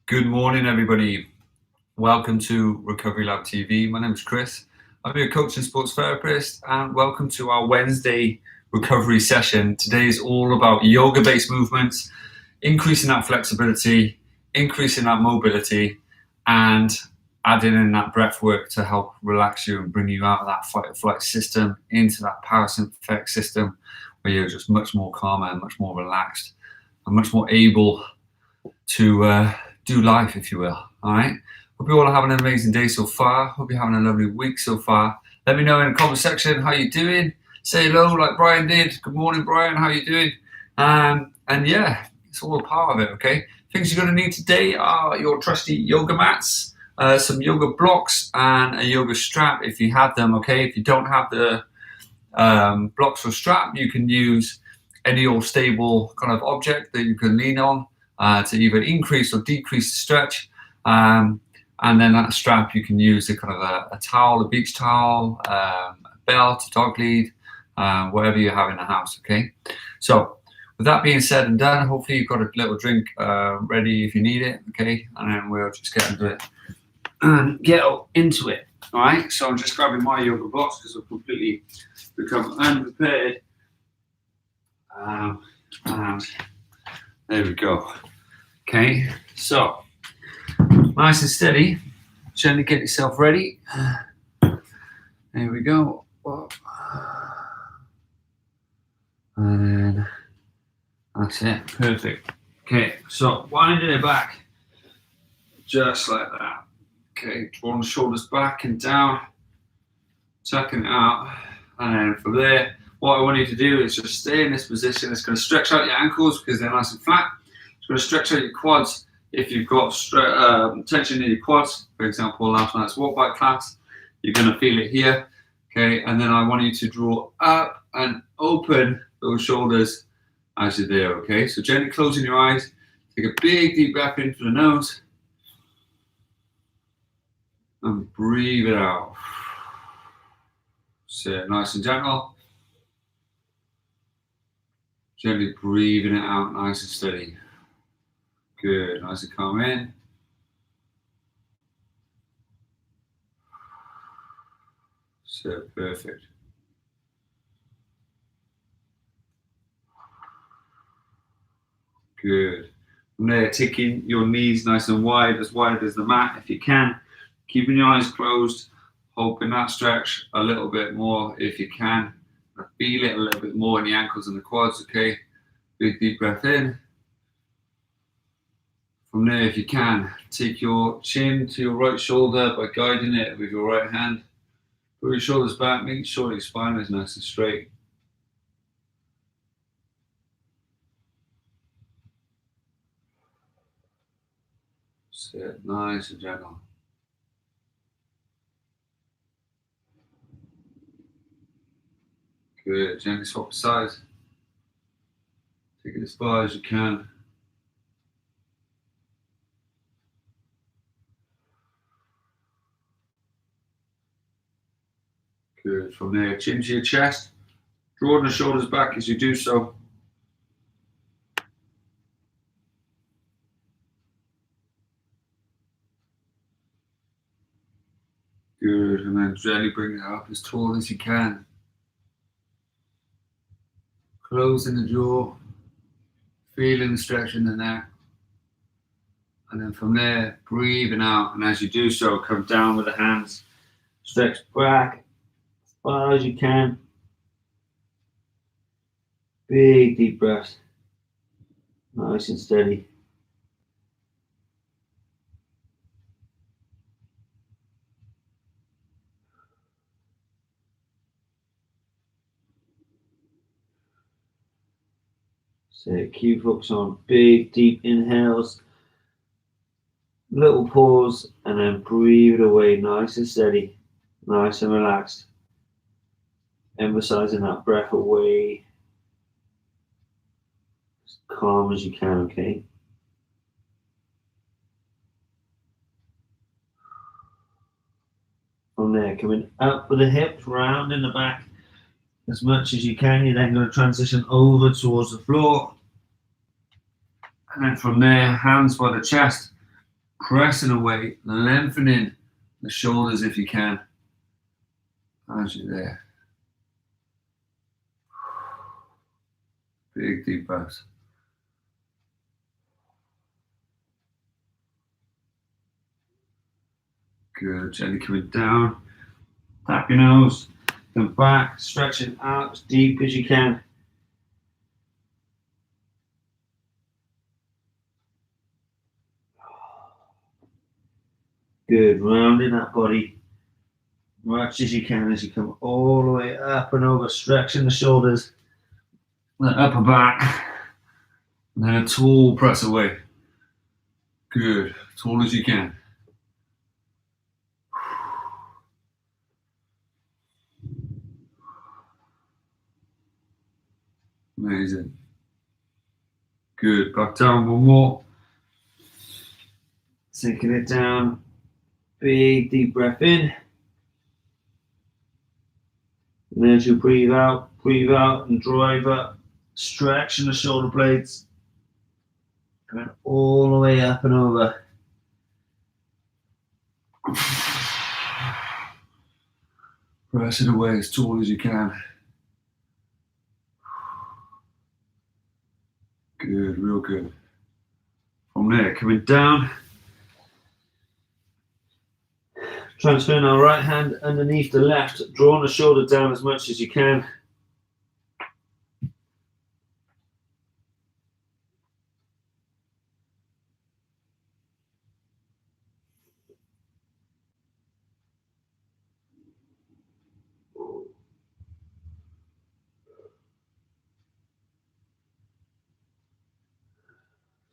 Good morning, everybody. Welcome to Recovery Lab TV. My name is Chris. I'm your coach and sports therapist, and welcome to our Wednesday recovery session. Today is all about yoga-based movements, increasing that flexibility, increasing that mobility, and adding in that breath work to help relax you and bring you out of that fight or flight system into that parasympathetic system where you're just much more calmer and much more relaxed and much more able to do life, if you will. All right. Hope you all are having an amazing day so far. Hope you're having a lovely week so far. Let me know in the comment section how you're doing. Say hello like Brian did. Good morning, Brian. How you doing? And yeah, it's all a part of it. Okay. Things you're going to need today are your trusty yoga mats, some yoga blocks, and a yoga strap if you have them. Okay. If you don't have the blocks or strap, you can use any old stable kind of object that you can lean on to either increase or decrease the stretch. And then that strap you can use a kind of a towel, a beach towel, a belt, a dog lead, whatever you have in the house, okay? So with that being said and done, hopefully you've got a little drink ready if you need it, okay? And then we'll just get into it and get into it, all right? So I'm just grabbing my yoga blocks because I've completely become unprepared. And there we go. Okay, so nice and steady. Gently get yourself ready. There we go. And then that's it. Perfect. Okay, so winding it back just like that. Okay, drawing the shoulders back and down, tucking it out, and then from there, what I want you to do is just stay in this position. It's going to stretch out your ankles because they're nice and flat. It's going to stretch out your quads if you've got tension in your quads. For example, last night's walk back class, you're going to feel it here. Okay, and then I want you to draw up and open those shoulders as you're there. Okay, so gently closing your eyes. Take a big deep breath in through the nose and breathe it out. So nice and gentle. Gently breathing it out, nice and steady. Good, nice and calm in. So perfect. Good. From there, taking your knees nice and wide as the mat if you can. Keeping your eyes closed, hoping that stretch a little bit more if you can. Feel it a little bit more in the ankles and the quads, okay? Big deep breath in. From there, if you can, take your chin to your right shoulder by guiding it with your right hand. Put your shoulders back, making sure your spine is nice and straight. Sit nice and gentle. Good, gently swap the sides. Take it as far as you can. Good, from there, chin to your chest. Drawing the shoulders back as you do so. Good, and then gently bring it up as tall as you can. Closing the jaw, feeling the stretch in the neck. And then from there, breathing out. And as you do so, come down with the hands. Stretch back as far as you can. Big deep breath. Nice and steady. So keep focus on big deep inhales, little pause, and then breathe it away nice and steady, nice and relaxed. Emphasizing that breath away as calm as you can, okay? From there, coming up with the hips, round in the back as much as you can. You're then going to transition over towards the floor. And then from there, hands by the chest, Pressing away, lengthening the shoulders if you can as you're there. Big deep breaths. Good. Gently coming down. Tap your nose. Come back. Stretching out as deep as you can. Good. Rounding that body much as you can as you come all the way up and over. Stretching the shoulders. The upper back. And then a tall press away. Good. Tall as you can. Amazing. Good. Back down one more. Sinking it down. Big deep breath in. And as you breathe out and drive up. Stretching the shoulder blades. Going all the way up and over. Press it away as tall as you can. Good, real good. From there, coming down. Transferring our right hand underneath the left, drawing the shoulder down as much as you can.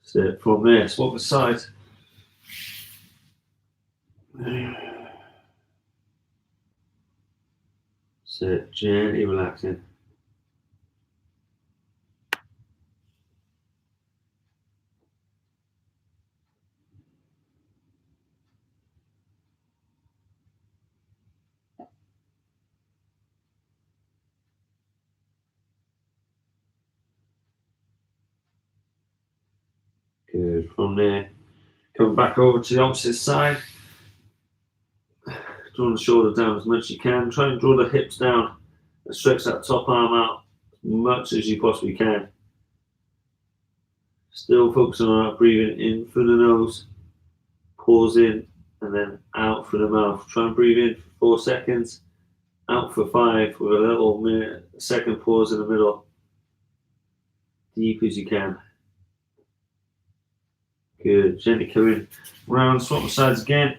So from there, swap the sides. So gently relaxing. Good. From there, come back over to the opposite side. Drawing the shoulder down as much as you can. Try and draw the hips down and stretch that top arm out as much as you possibly can. Still focusing on that breathing in through the nose, pause in, and then out through the mouth. Try and breathe in for 4 seconds, out for 5 with a little minute, second pause in the middle. Deep as you can. Good. Gently coming round, swap the sides again.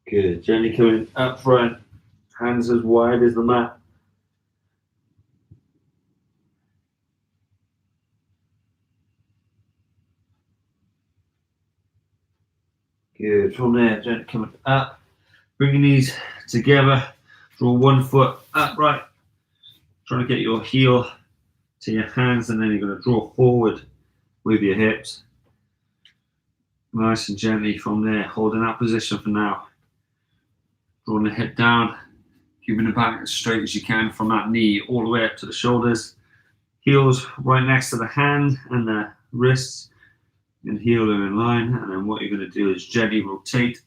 Good. Gently coming up front, hands as wide as the mat. Good. From there, gently coming up, bringing these together. Draw one foot upright, trying to get your heel to your hands, and then you're going to draw forward with your hips. Nice and gently from there, holding that position for now. Drawing the hip down, keeping the back as straight as you can from that knee all the way up to the shoulders. Heels right next to the hand and the wrists, and heel are in line. And then what you're going to do is gently rotate,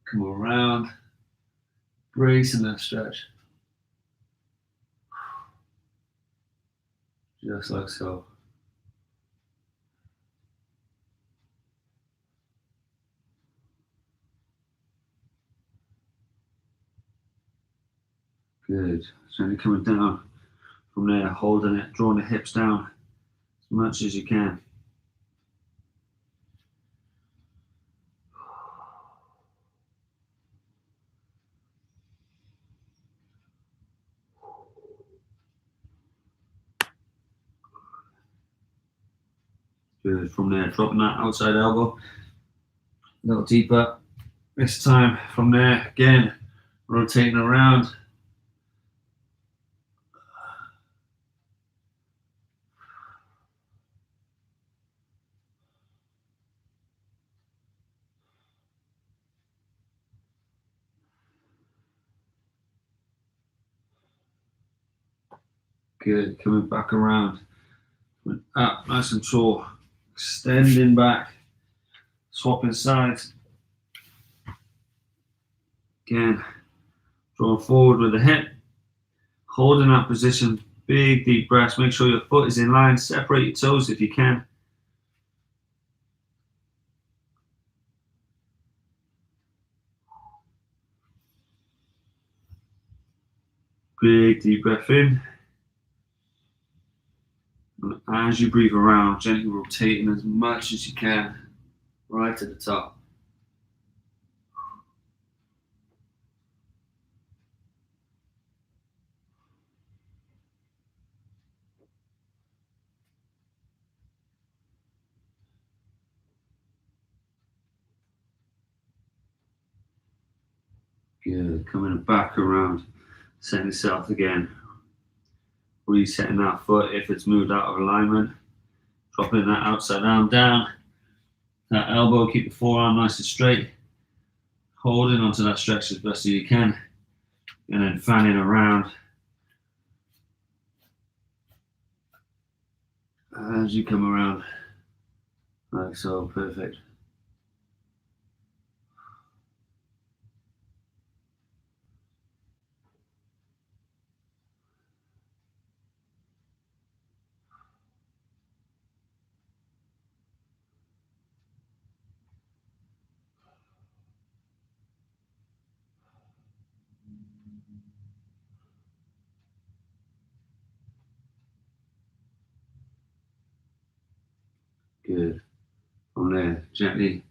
come around, brace and then stretch. Just like so. Good. Gently coming down from there, holding it, drawing the hips down as much as you can. Good. From there, dropping that outside elbow a little deeper. This time from there, again, rotating around. Good. Coming back around. Up, nice and tall. Extending back. Swapping sides. Again, drawing forward with the hip. Holding that position. Big deep breaths. Make sure your foot is in line. Separate your toes if you can. Big deep breath in. And as you breathe around, gently rotating as much as you can right to the top. Good. Coming back around. Setting yourself again. Resetting that foot if it's moved out of alignment. Dropping that outside arm down. That elbow, keep the forearm nice and straight. Holding onto that stretch as best as you can. And then fanning around. As you come around. Like so, perfect. Good. From there, gently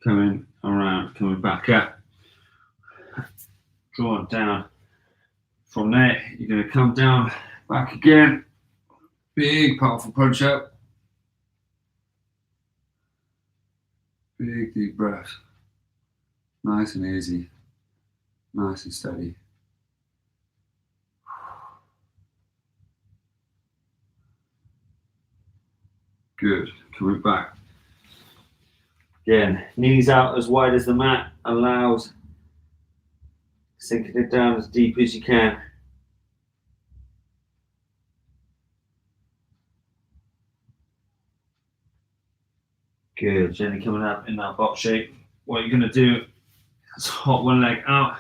coming around, coming back up. Draw it down. From there, you're going to come down, back again. Big, powerful punch up. Big, deep breath. Nice and easy. Nice and steady. Good. Coming back. Again, knees out as wide as the mat allows. Sinking it down as deep as you can. Good. Gently coming up in that box shape. What you're going to do is hop one leg out.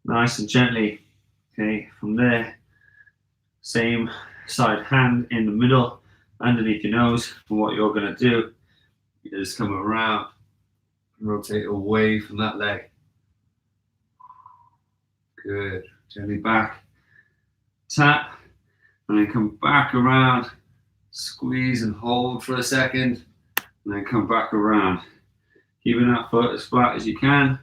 Nice and gently. Okay, from there, same side hand in the middle, underneath your nose. And what you're going to do is come around, rotate away from that leg. Good. Gently back, tap, and then come back around, squeeze and hold for a second, and then come back around. Keeping that foot as flat as you can.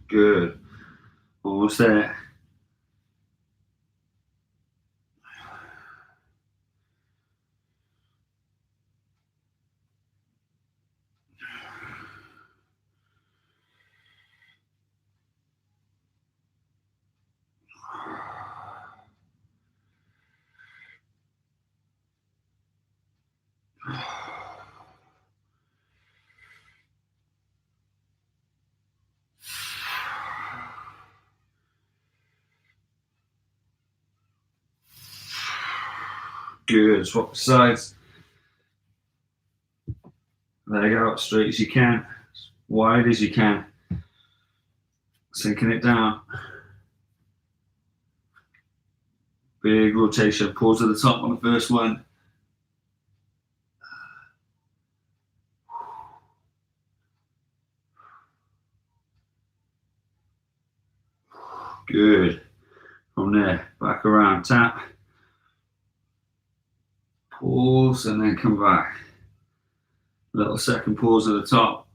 Good. Almost there. Good. Swap the sides. Leg out straight as you can, as wide as you can. Sinking it down. Big rotation. Pause at the top on the first one. Good. From there, back around, tap. Pause and then come back. Little second pause at the top.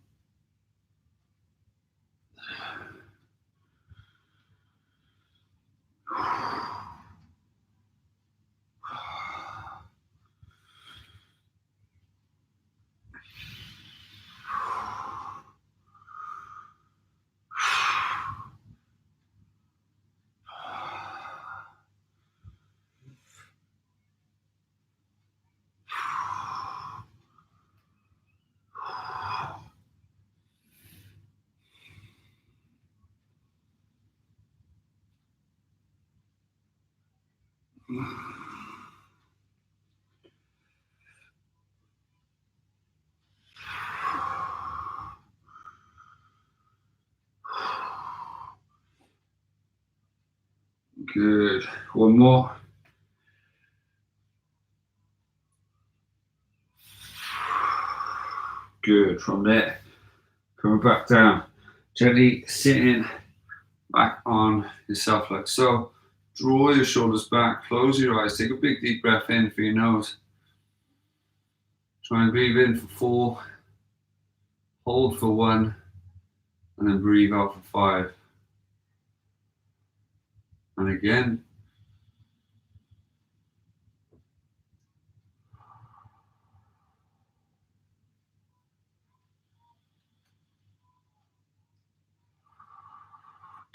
Good. One more. Good. From there, coming back down, gently sitting back on yourself like so. Draw your shoulders back, close your eyes, take a big deep breath in for your nose. Try and breathe in for 4, hold for 1, and then breathe out for 5. And again.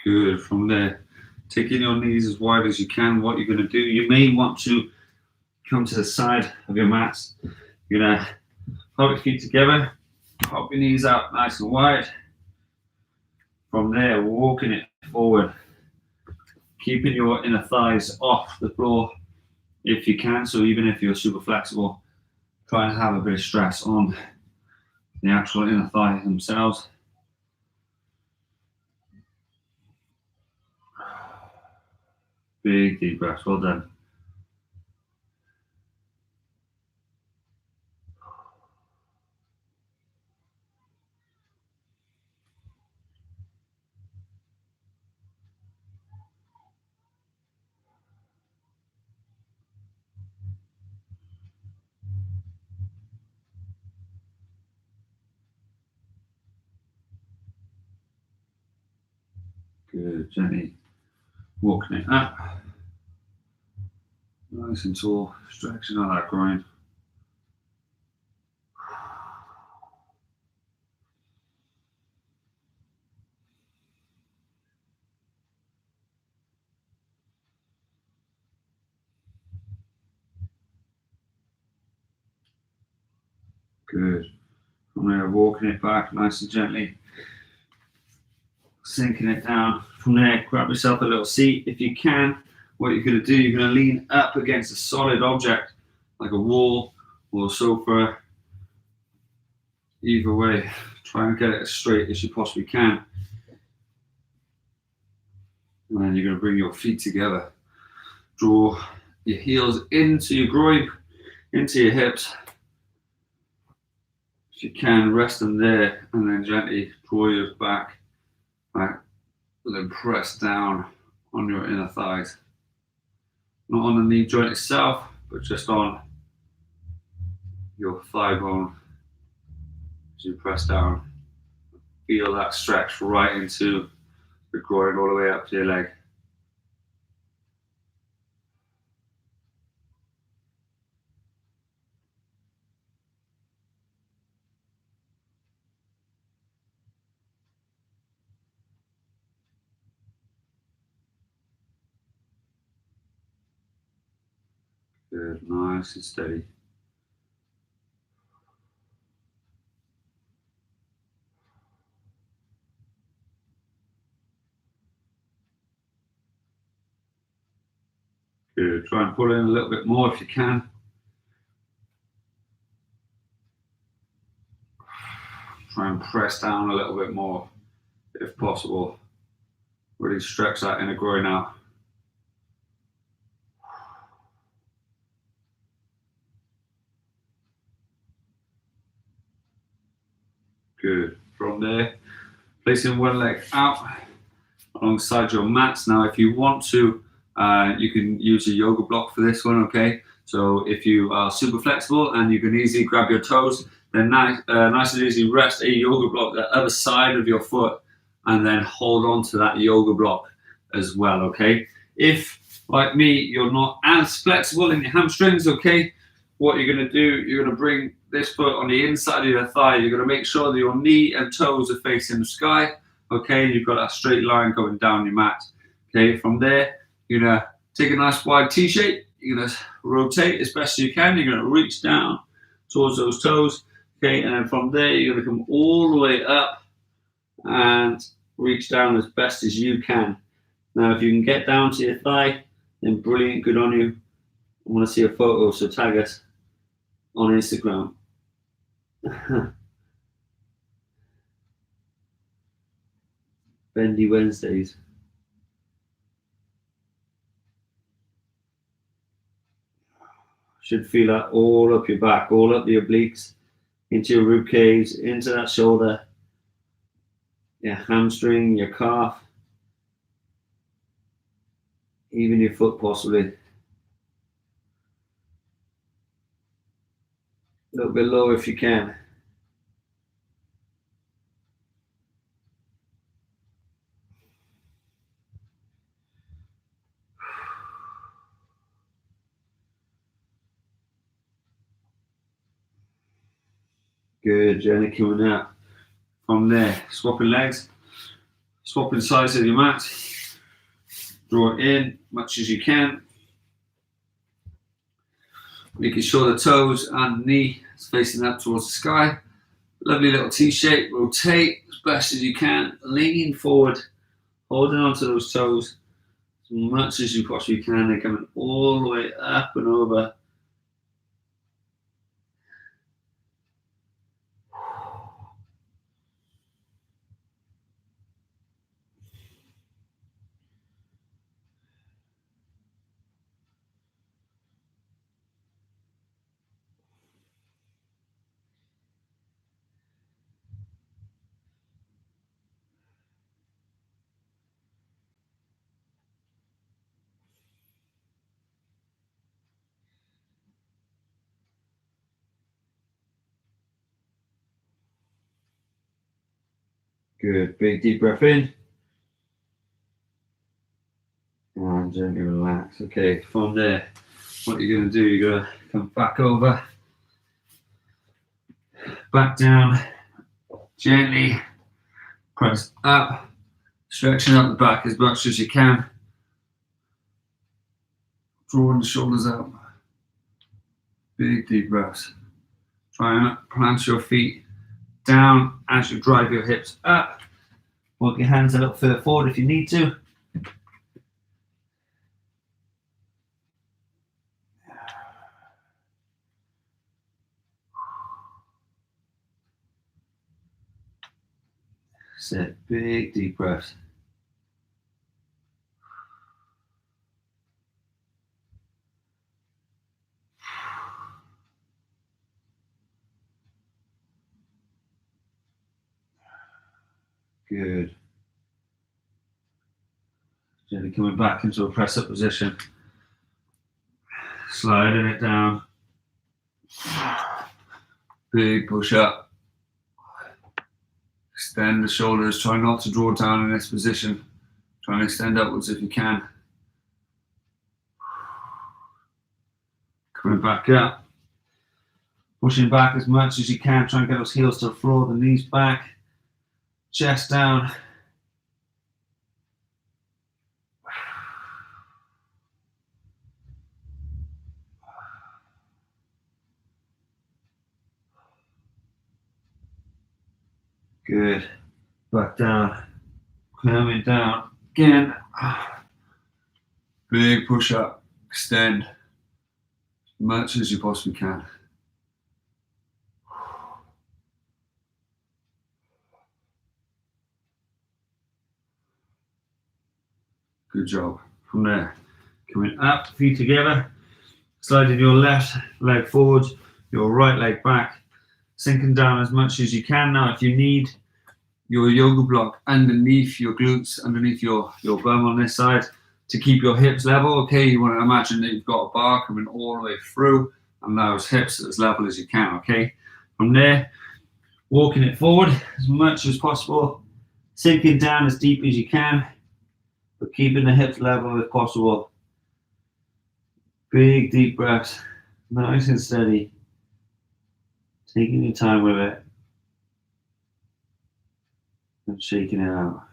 Good. From there, taking your knees as wide as you can. What you're going to do, you may want to come to the side of your mats. You're going to hold your feet together, pop your knees out nice and wide. From there, walking it forward, keeping your inner thighs off the floor if you can. So even if you're super flexible, try and have a bit of stress on the actual inner thighs themselves. Big deep breaths. Well done. Good. Gently walking it up. Nice and tall. Stretching out that groin. Good. From there, walking it back nice and gently. Sinking it down. From there, grab yourself a little seat. If you can, what you're going to do, you're going to lean up against a solid object, like a wall or a sofa. Either way, try and get it as straight as you possibly can. And then you're going to bring your feet together. Draw your heels into your groin, into your hips. If you can, rest them there, and then gently draw yours back, and then press down on your inner thighs. Not on the knee joint itself, but just on your thigh bone as you press down. Feel that stretch right into the groin all the way up to your leg. Good, nice and steady. Good, try and pull in a little bit more if you can. Try and press down a little bit more if possible. Really stretch that inner groin out. Good. From there, placing one leg out alongside your mats. Now, if you want to, you can use a yoga block for this one, okay? So if you are super flexible and you can easily grab your toes, then nice and easy rest a yoga block the other side of your foot and then hold on to that yoga block as well, okay? If, like me, you're not as flexible in your hamstrings, okay, what you're going to do, you're going to bring this foot on the inside of your thigh. You're going to make sure that your knee and toes are facing the sky, okay? And you've got that straight line going down your mat, okay? From there, you're going to take a nice wide T shape. You're going to rotate as best as you can. You're going to reach down towards those toes, okay? And then from there, you're going to come all the way up and reach down as best as you can. Now, if you can get down to your thigh, then brilliant, good on you. want to see a photo, so tag us on Instagram. Bendy Wednesdays. Should feel that all up your back, all up your obliques, into your rib cage, into that shoulder, your hamstring, your calf, even your foot possibly. A little bit lower if you can. Good, journey coming out. From there, swapping legs, swapping sides of your mat. Draw it in much as you can. Making sure the toes and knee is facing up towards the sky. Lovely little T-shape. Rotate as best as you can. Leaning forward, holding onto those toes as much as you possibly can. They're coming all the way up and over. Good. Big deep breath in. And gently relax. Okay, from there, what you're going to do, you're going to come back over, back down, gently press up, stretching out the back as much as you can, drawing the shoulders out. Big deep breaths. Try and plant your feet down as you drive your hips up. Walk your hands a little further forward if you need to. Set big deep breaths. Good. Gently coming back into a press up position. Sliding it down. Big push up. Extend the shoulders. Try not to draw down in this position. Try and extend upwards if you can. Coming back up. Pushing back as much as you can. Try and get those heels to the floor, the knees back. Chest down. Good. Back down. Coming down. Again. Big push up. Extend as much as you possibly can. Good job. From there, coming up, feet together, sliding your left leg forward, your right leg back, sinking down as much as you can. Now, if you need your yoga block underneath your glutes, underneath your bum on this side, to keep your hips level, okay, you want to imagine that you've got a bar coming all the way through and those hips as level as you can, okay? From there, walking it forward as much as possible, sinking down as deep as you can, but keeping the hips level if possible. Big deep breaths, nice and steady. Taking your time with it. And shaking it out.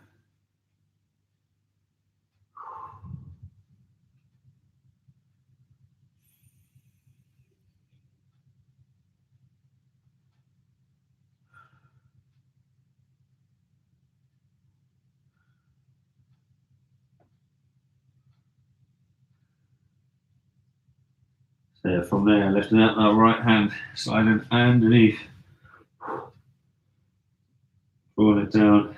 So from there, lifting up that right hand, sliding underneath, pulling it down.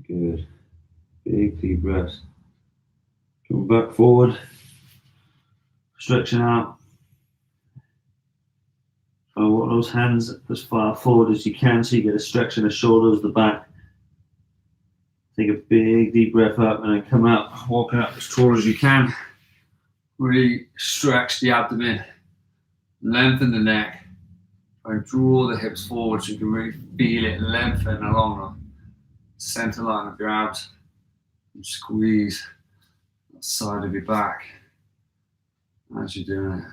Good. Big deep breaths. Come back forward, stretching out. Try to walk those hands as far forward as you can so you get a stretch in the shoulders, the back. Take a big deep breath up and then come out, walking up as tall as you can. Really stretch the abdomen, lengthen the neck, and draw the hips forward so you can really feel it lengthen along the center line of your abs. And squeeze the side of your back as you're doing it.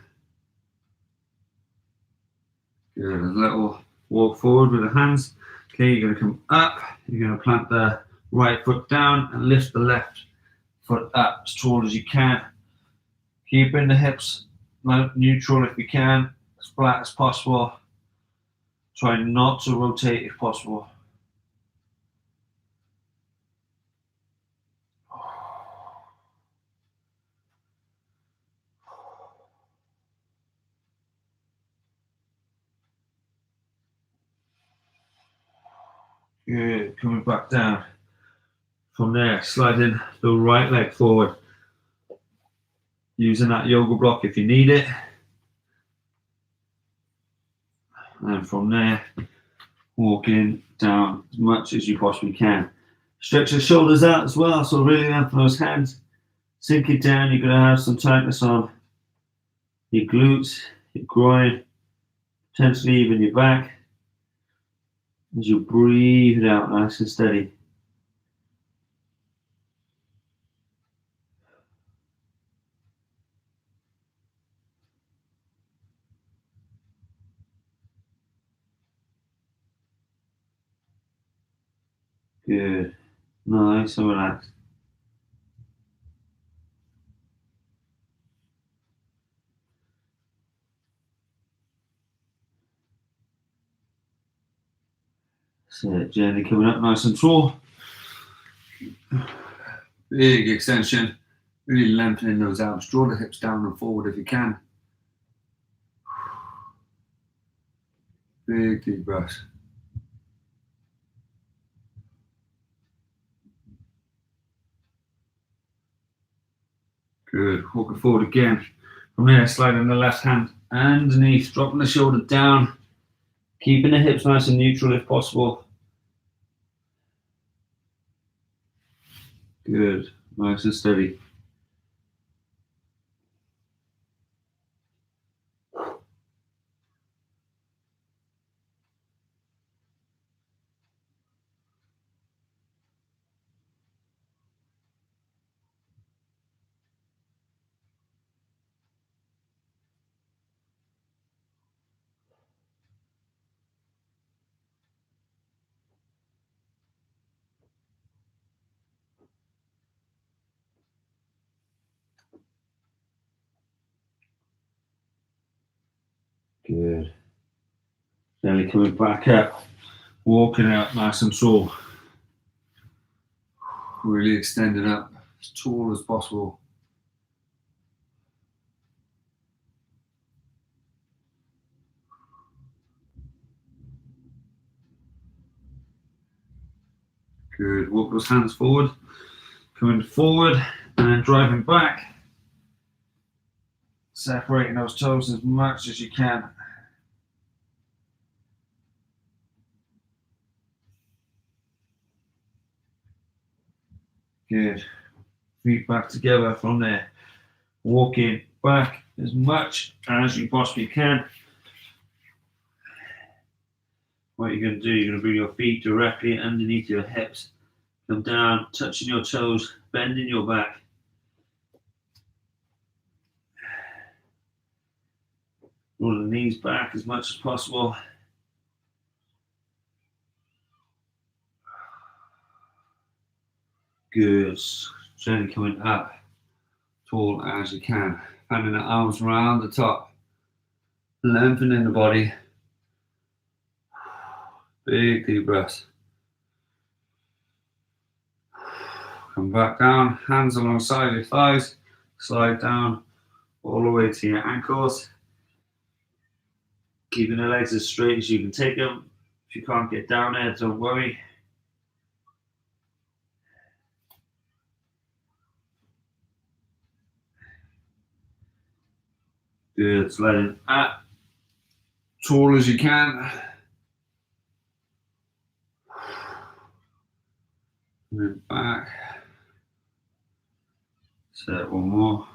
Good. A little walk forward with the hands. Okay, you're going to come up. You're going to plant the right foot down and lift the left foot up as tall as you can. Keeping the hips neutral if you can, as flat as possible. Try not to rotate if possible. Good. Coming back down. From there, sliding the right leg forward. Using that yoga block if you need it. And from there, walking down as much as you possibly can. Stretch your shoulders out as well, so really lengthen those hands. Sink it down, you're going to have some tightness on your glutes, your groin, potentially even your back. As you breathe it out nice and steady. Good. Nice and relaxed. So gently coming up nice and tall. Big extension. Really lengthening those abs. Draw the hips down and forward if you can. Big deep breaths. Good. Walking forward again. From there, sliding the left hand underneath, dropping the shoulder down, keeping the hips nice and neutral if possible. Good. Nice and steady. Good. Gently coming back up, walking out nice and tall. Really extending up as tall as possible. Good. Walk those hands forward, coming forward and driving back. Separating those toes as much as you can. Good. Feet back together from there. Walking back as much as you possibly can. What you're going to do, you're going to bring your feet directly underneath your hips. Come down, touching your toes, bending your back. Roll the knees back as much as possible. Good. Gently coming up, tall as you can. Fanning the arms around the top. Lengthening the body. Big deep breaths. Come back down, hands alongside your thighs. Slide down all the way to your ankles. Keeping the legs as straight as you can take them. If you can't get down there, don't worry. Good, sliding up, tall as you can. And then back. Set one more.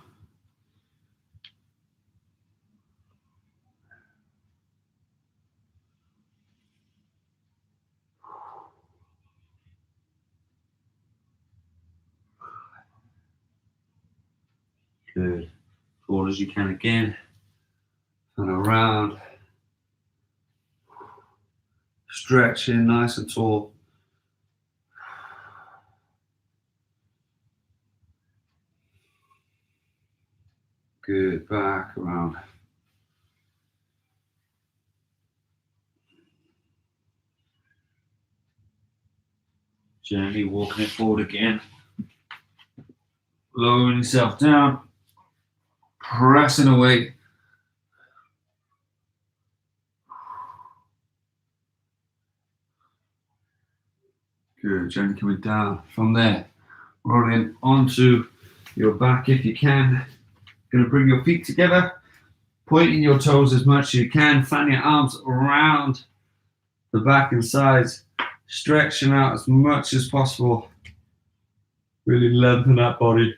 Good. Tall as you can again. And around. Stretching nice and tall. Good. Back around. Gently walking it forward again. Lowering yourself down. Pressing away. Good, gently coming down. From there, rolling onto your back if you can. Going to bring your feet together, pointing your toes as much as you can. Fan your arms around the back and sides, stretching out as much as possible. Really lengthen that body.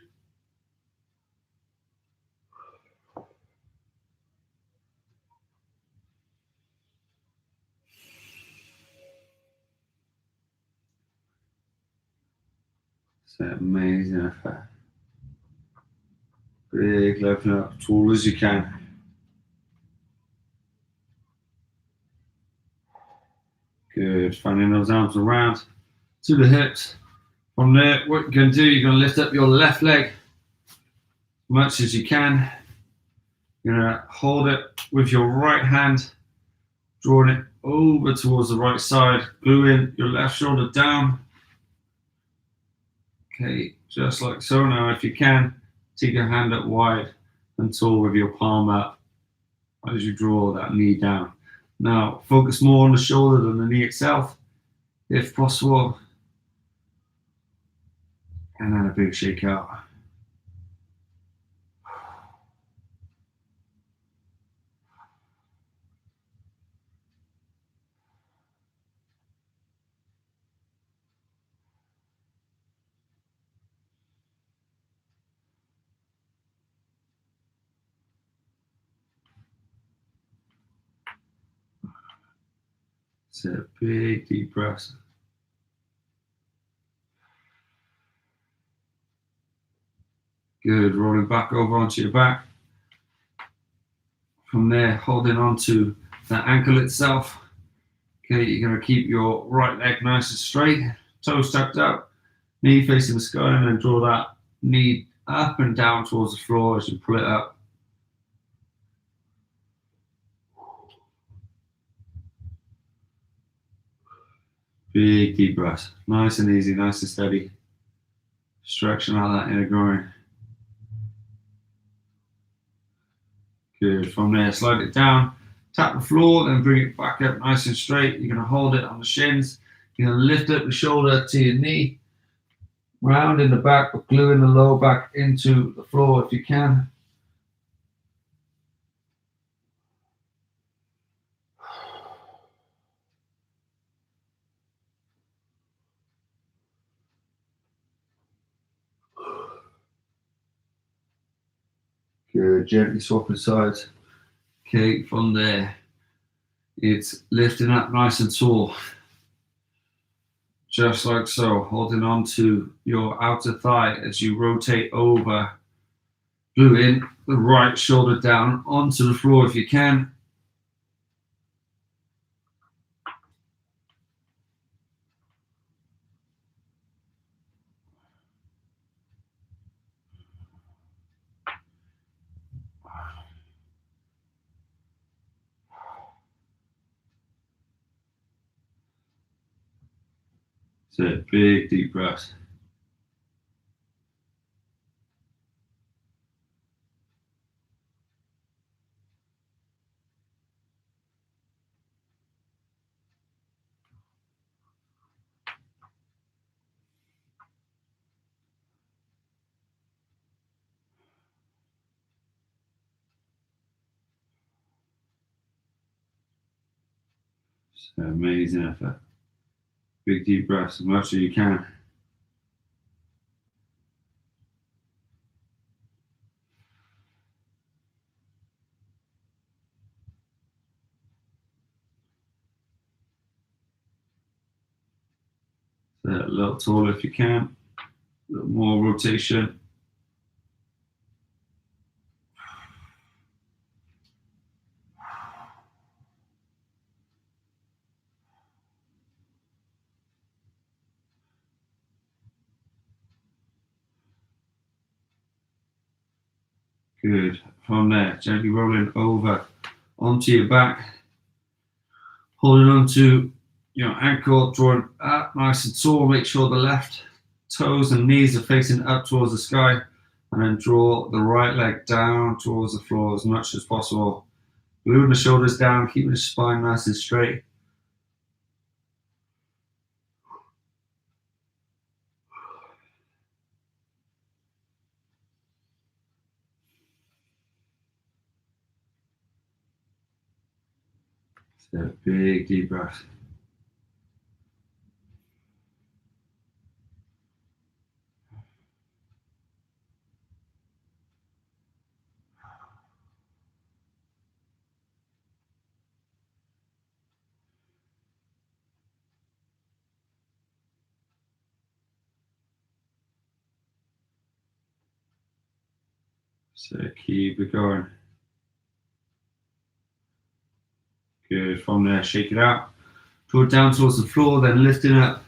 It's an amazing effect. Big lengthen up, tall as you can. Good, fanning those arms around to the hips. From there, what you're going to do, you're going to lift up your left leg as much as you can. You're going to hold it with your right hand, drawing it over towards the right side, gluing your left shoulder down. Okay, just like so. Now, if you can, take your hand up wide and tall with your palm up as you draw that knee down. Now, focus more on the shoulder than the knee itself, if possible. And then a big shake out. It's a big deep breath. Good, rolling back over onto your back. From there, holding onto the ankle itself. Okay, you're going to keep your right leg nice and straight, toes tucked up, knee facing the sky, and then draw that knee up and down towards the floor as you pull it up. Big deep breath, nice and easy, nice and steady. Stretching out that inner groin. Good, from there, slide it down, tap the floor, then bring it back up nice and straight. You're going to hold it on the shins. You're going to lift up the shoulder to your knee, round in the back, but gluing the lower back into the floor if you can. Good, gently swapping sides. Okay, from there, it's lifting up nice and tall. Just like so, holding on to your outer thigh as you rotate over, gluing the right shoulder down onto the floor if you can. So big deep breath. So amazing effort. Big deep breaths as much as you can. So a little taller if you can. A little more rotation. Good. From there, gently rolling over onto your back, holding onto your ankle, drawing up nice and tall. Make sure the left toes and knees are facing up towards the sky, and then draw the right leg down towards the floor as much as possible. Gluing the shoulders down, keeping the spine nice and straight. So big deep breath. So keep it going. Good. From there, shake it out. Draw it down towards the floor, then lifting up,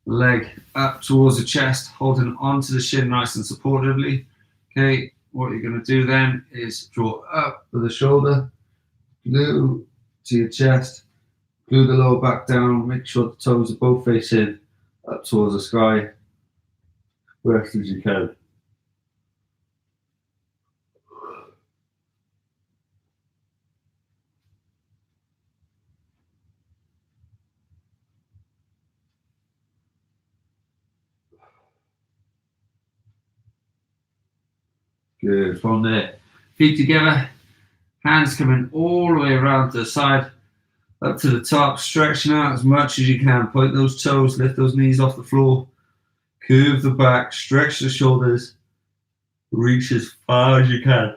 leg up towards the chest, holding onto the shin nice and supportively. Okay, what you're going to do then is draw up with the shoulder, glue to your chest, glue the lower back down, make sure the toes are both facing up towards the sky, work as you can. Good. From there, feet together, hands coming all the way around to the side, up to the top, stretching out as much as you can. Point those toes, lift those knees off the floor, curve the back, stretch the shoulders, reach as far as you can.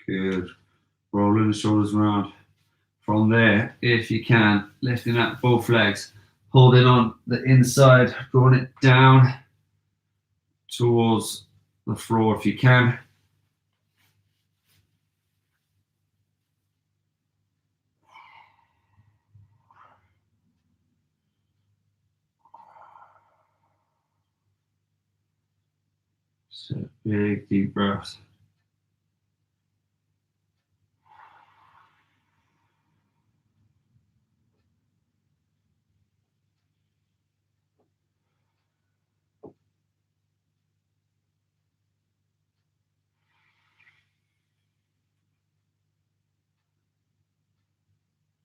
Good. Rolling the shoulders around. From there, if you can, lifting up both legs, holding on the inside, drawing it down towards the floor if you can. So big deep breaths.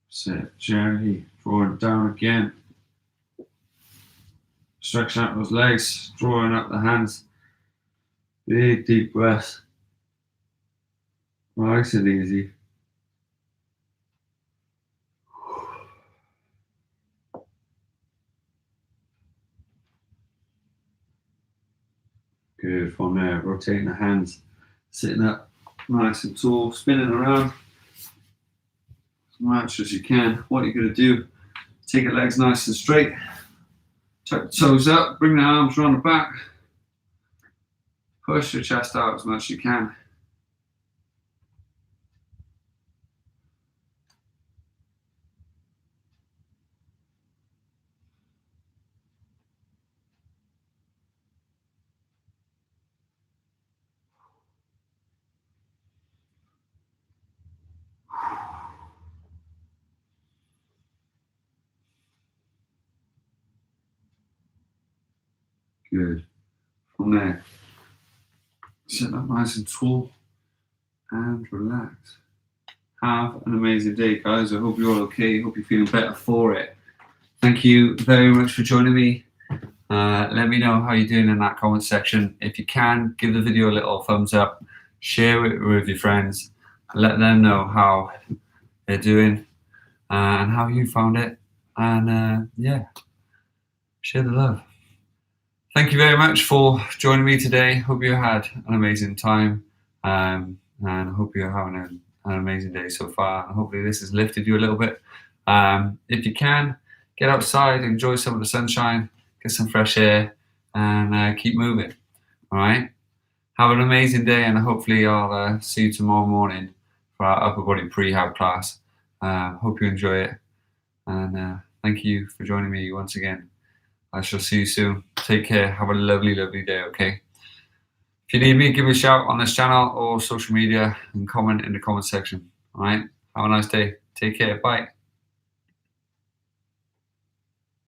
So gently drawing down again. Stretching out those legs, drawing up the hands. Big deep breaths. Nice and easy. Good. From there, rotating the hands, sitting up nice and tall, spinning around as much as you can. What you're going to do, take your legs nice and straight, tuck the toes up, bring the arms around the back, push your chest out as much as you can. Good. From there, sit up nice and tall and relax. Have an amazing day, guys. I hope you're all okay. I hope you're feeling better for it. Thank you very much for joining me. Let me know how you're doing in that comment section. If you can, give the video a little thumbs up, share it with your friends, let them know how they're doing and how you found it. And yeah, share the love. Thank you very much for joining me today. Hope you had an amazing time, and I hope you're having an amazing day so far. And hopefully this has lifted you a little bit. If you can, get outside, enjoy some of the sunshine, get some fresh air, and keep moving. All right. Have an amazing day, and hopefully I'll see you tomorrow morning for our upper body prehab class. Hope you enjoy it, and thank you for joining me once again. I shall see you soon. Take care. Have a lovely, lovely day, okay? If you need me, give me a shout on this channel or social media and comment in the comment section. All right? Have a nice day. Take care. Bye.